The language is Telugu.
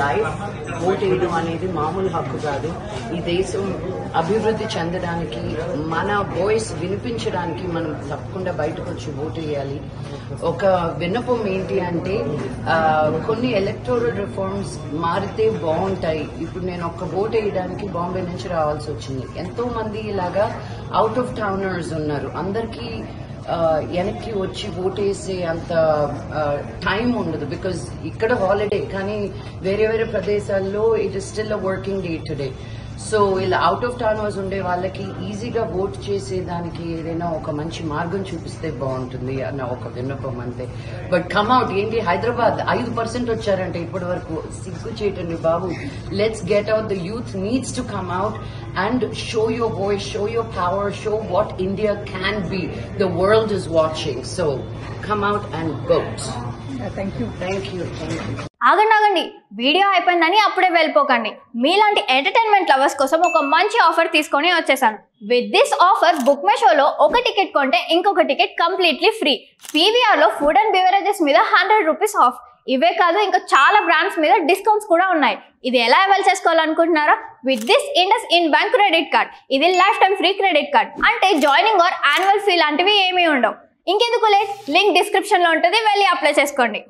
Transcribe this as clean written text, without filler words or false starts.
లైఫ్. ఓట్ వేయడం అనేది మామూలు హక్కు కాదు. ఈ దేశం అభివృద్ధి చెందడానికి, మన వాయిస్ వినిపించడానికి మనం తప్పకుండా బయటకు వచ్చి ఓటు వేయాలి. ఒక విన్నపం ఏంటి అంటే కొన్ని ఎలక్టోరల్ రిఫార్మ్స్ మారితే బాగుంటాయి. ఇప్పుడు నేను ఒక్క ఓటు వేయడానికి బాంబే నుంచి రావాల్సి వచ్చింది. ఎంతో మంది ఇలాగా అవుట్ ఆఫ్ టౌనర్స్ ఉన్నారు. అందరికీ వెనక్కి వచ్చి ఓటేసే అంత టైం ఉండదు. బికాజ్ ఇక్కడ హాలిడే, కానీ వేరే వేరే ప్రదేశాల్లో it is still a working day today. So ఇలా అవుట్ ఆఫ్ టౌనర్స్ ఉండే వాళ్ళకి ఈజీగా ఓట్ చేసేదానికి ఏదైనా ఒక మంచి మార్గం చూపిస్తే బాగుంటుంది అన్న ఒక విన్నపం అంతే. బట్ కమ్అవుట్ ఏంటి, హైదరాబాద్ 5% వచ్చారంటే ఇప్పటి వరకు సిగ్గు చేయటండి బాబు. Let's get out. The youth needs to come out and show your voice, show your power, show what India can be. The world is watching, so come out and vote. Thank you. Thank you. ఆగండి, వీడియో అయిపోయిందని అప్పుడే వెళ్ళిపోకండి. మీలాంటి ఎంటర్టైన్మెంట్ లవర్స్ కోసం ఒక మంచి ఆఫర్ తీసుకొని వచ్చేసాను. With this offer book my షోలో ఒక టికెట్ కొంటే ఇంకొక టికెట్ కంప్లీట్లీ ఫ్రీ. పీవీఆర్లో ఫుడ్ అండ్ బెవరేజెస్ మీద 100 రూపీస్ ఆఫ్. ఇవే కాదు, ఇంకా చాలా బ్రాండ్స్ మీద డిస్కౌంట్స్ కూడా ఉన్నాయి. ఇది ఎలా అవైల్ చేసుకోవాలనుకుంటున్నారా? With this IndusInd bank credit card. ఇది lifetime free credit card. అంటే జాయినింగ్ ఆర్ యాన్యువల్ ఫీ లాంటివి ఏమీ ఉండవు. ఇంకెందుకు లేట్, లింక్ డిస్క్రిప్షన్ లో ఉంటుంది, వెళ్ళి అప్లై చేసుకోండి.